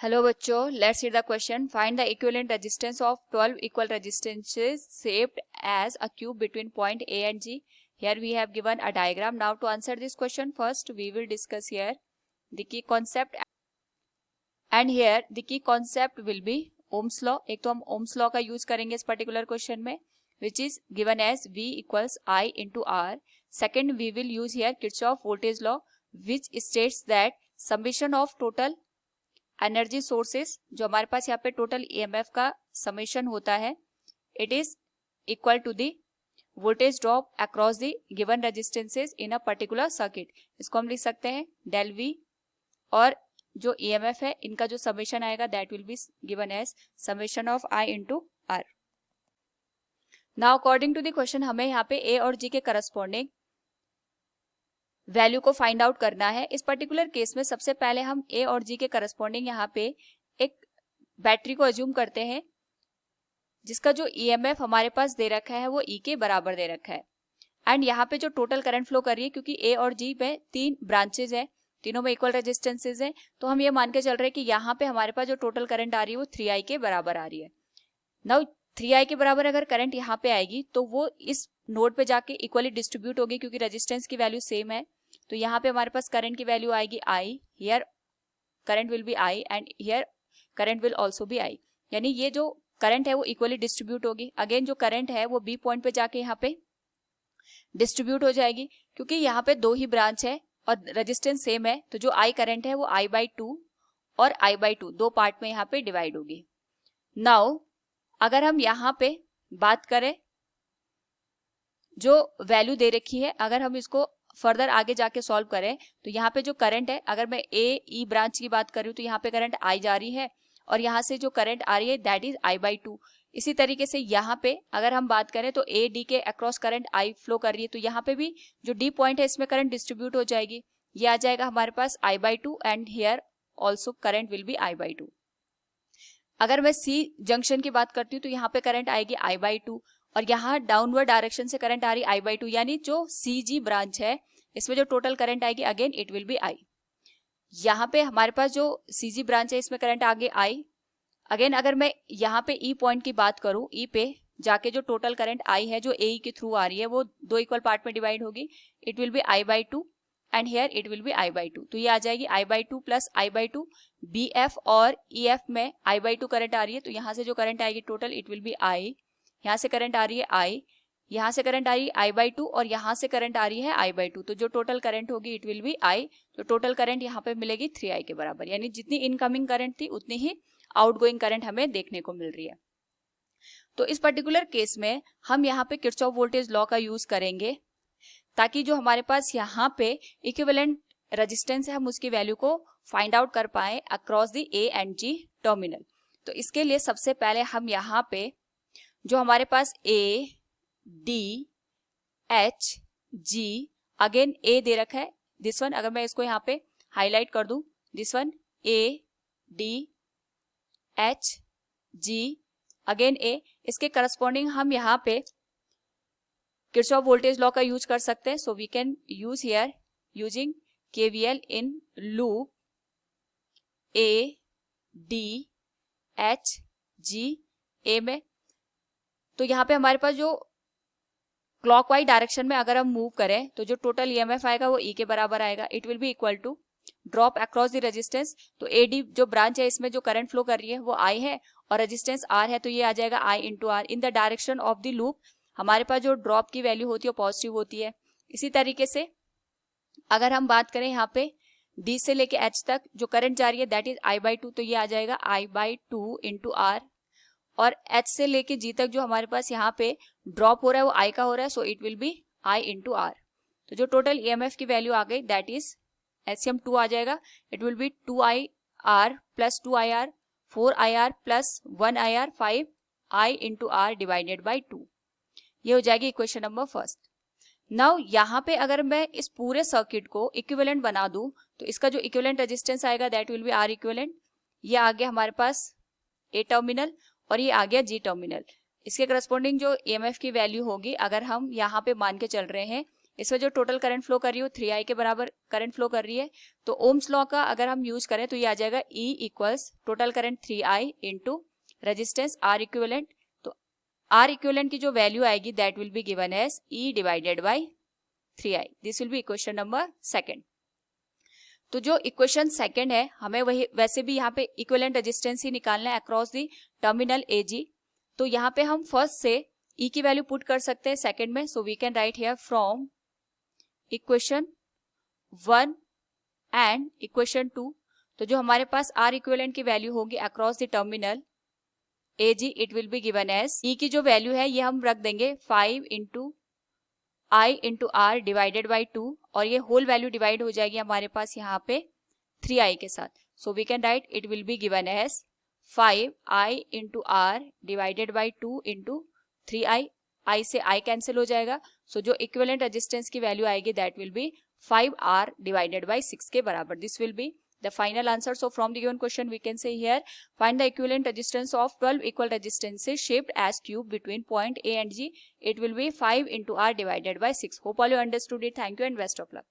Hello बच्चों, let's read the question. Find the equivalent resistance of 12 equal resistances shaped as a cube between point A and G. Here we have given a diagram. Now to answer this question, first we will discuss here the key concept, and here the key concept will be Ohm's law. एक तो हम Ohm's law का use करेंगे इस particular question में, which is given as V equals I into R. Second, we will use here Kirchhoff voltage law, which states that summation of total energy sources, जो हमारे पास यहाँ पे टोटल ईएमएफ का summation होता है, it is equal to the voltage drop across the given resistances in a particular circuit. इसको हम लिख सकते हैं डेल वी, और जो ईएमएफ है इनका जो समेशन आएगा that will be given as summation of I into R. Now according to the question हमें यहाँ पे ए और जी के करस्पॉन्डिंग वैल्यू को फाइंड आउट करना है. इस पर्टिकुलर केस में सबसे पहले हम ए और जी के करस्पॉन्डिंग यहाँ पे एक बैटरी को अज्यूम करते हैं जिसका जो ईएमएफ हमारे पास दे रखा है वो ई के बराबर दे रखा है. एंड यहाँ पे जो टोटल करंट फ्लो कर रही है, क्योंकि ए और जी में 3 ब्रांचेज है, तीनों में इक्वल रेजिस्टेंसेज है, तो हम ये मान के चल रहे हैं कि यहाँ पे हमारे पास जो टोटल करंट आ रही है वो 3i के बराबर आ रही है. नाउ 3i के बराबर अगर करंट यहाँ पे आएगी तो वो इस नोड पे जाके इक्वली डिस्ट्रीब्यूट होगी, क्योंकि रेजिस्टेंस की वैल्यू सेम है. तो यहाँ पे हमारे पास करंट की वैल्यू आएगी I, here current will be I and here current will also be I. यानी ये जो करंट है वो इक्वली डिस्ट्रीब्यूट होगी. अगेन जो करंट है वो बी पॉइंट पे जाके यहाँ पे डिस्ट्रीब्यूट हो जाएगी, क्योंकि यहाँ पे 2 ही ब्रांच है और रेजिस्टेंस सेम है, तो जो आई करंट है वो I/2 और I/2 2 पार्ट में यहाँ पे डिवाइड होगी. नाउ अगर हम यहाँ पे बात करें जो वैल्यू दे रखी है, अगर हम इसको फर्दर आगे जाके सॉल्व करें तो यहाँ पे जो करंट है, अगर मैं ए ई ब्रांच की बात करूँ तो यहाँ पे करंट आई जा रही है और यहाँ से जो करंट आ रही है दैट इज I/2. इसी तरीके से यहाँ पे अगर हम बात करें तो ए डी के अक्रॉस करंट आई फ्लो कर रही है, तो यहाँ पे भी जो डी पॉइंट है इसमें करंट डिस्ट्रीब्यूट हो जाएगी. ये आ जाएगा हमारे पास I/2 and here also current will B I/2. अगर मैं सी जंक्शन की बात करती हूँ तो यहाँ पे करंट आएगी I/2 और यहाँ डाउनवर्ड डायरेक्शन से करंट आ रही I/2, यानी जो CG ब्रांच है इसमें जो टोटल करंट आएगी again it will be I. यहाँ पे हमारे पास जो CG ब्रांच है इसमें करंट आगे I. अगेन अगर मैं यहाँ पे E पॉइंट की बात करूँ, E पे जाके जो टोटल करंट I है जो AE के थ्रू आ रही है वो 2 इक्वल पार्ट में डिवाइड होगी, it will B I/2 and here it will B I/2. तो ये आ जाएगी I/2 प्लस I/2. BF और EF में I/2 करंट आ रही है, तो यहाँ से जो करंट आएगी total it will be I. यहाँ से करंट आ रही है I, यहाँ से करंट आ रही है I/2 और यहाँ से करंट आ रही है I/2. तो जो टोटल करंट होगी इट विल बी I. तो टोटल करंट यहाँ पे मिलेगी 3i के बराबर, यानी जितनी इनकमिंग करंट थी उतनी ही आउटगोइंग करंट हमें देखने को मिल रही है. तो इस पर्टिकुलर केस में हम यहाँ पे किरचॉफ वोल्टेज लॉ का यूज करेंगे ताकि जो हमारे पास यहाँ पे इक्विवेलेंट रेजिस्टेंस है हम उसकी वैल्यू को फाइंड आउट कर पाए across the A and G terminal. तो इसके लिए सबसे पहले हम यहाँ पे जो हमारे पास A D H G, again A दे रखा है दिस वन, अगर मैं इसको यहाँ पे हाईलाइट कर दूं this one A D H G again A, इसके करस्पॉन्डिंग हम यहाँ पे किरचॉफ वोल्टेज लॉ का यूज कर सकते हैं. So we can use here using KVL in loop A D H G A में. तो यहाँ पे हमारे पास जो क्लॉकवाइज डायरेक्शन में अगर हम मूव करें तो जो टोटल ईएमएफ आएगा वो ई के बराबर आएगा. It will be equal to drop across the resistance. तो एडी जो ब्रांच है इसमें जो करंट फ्लो कर रही है वो आई है और रेजिस्टेंस आर है, तो ये आ जाएगा I into R. In the direction of the loop हमारे पास जो ड्रॉप की वैल्यू होती है पॉजिटिव होती है. इसी तरीके से अगर हम बात करें यहाँ पे डी से लेके एच तक जो करंट जा रही है दैट इज I/2, तो ये आ जाएगा I/2 इंटू आर. और एच से लेके जी तक जो हमारे पास यहाँ पे ड्रॉप हो रहा है वो आई का हो रहा है, so it will be I into R. तो जो टोटल ईएमएफ की वैल्यू आ गई दैट इज LCM 2 आ जाएगा, it will be 2IR plus 2IR 4IR plus 1IR 5I into R divided by 2. ये हो जाएगी इक्वेशन नंबर फर्स्ट. नाउ यहाँ पे अगर मैं इस पूरे सर्किट को इक्विवेलेंट बना दूं तो इसका जो इक्विवेलेंट रेजिस्टेंस आएगा that will B R equivalent. ये आ गया हमारे पास ए टर्मिनल और ये आ गया जी टर्मिनल. इसके करस्पॉन्डिंग जो ईएमएफ की वैल्यू होगी अगर हम यहाँ पे मान के चल रहे हैं इसमें जो टोटल करंट फ्लो कर रही है 3i के बराबर करंट फ्लो कर रही है। तो ओम्स लॉ का अगर हम यूज करें तो ये आ जाएगा E equals total current 3i into resistance R equivalent. तो R इक्विवेलेंट की जो वैल्यू आएगी that will be given as E divided by 3i। This will be equation number second. तो जो इक्वेशन सेकेंड है हमें वही वैसे भी यहाँ पे इक्विवेलेंट रेजिस्टेंस ही निकालना है अक्रॉस दी टर्मिनल AG। तो यहाँ पे हम फर्स्ट से E की वैल्यू पुट कर सकते हैं सेकेंड में। So we can write here from equation 1 and equation 2। तो जो हमारे पास R इक्विवेलेंट की वैल्यू होगी across the terminal AG it will be given as E की जो वैल्यू है ये हम रख देंगे 5 into I into R divided by 2 और ये होल वैल्यू डिवाइड हो जाएगी हमारे पास यहाँ पे 3i के साथ। So we can write it will be given as 5i into R divided by 2 into 3i। I से I कैंसिल हो जाएगा। सो जो इक्विवेलेंट रेजिस्टेंस की वैल्यू आएगी that will be 5R divided by 6 के बराबर। This will be the final answer. So from the given question we can say here find the equivalent resistance of 12 equal resistances shaped as cube between point A and G. It will be 5 into R divided by 6. Hope all you understood it. Thank you and best of luck.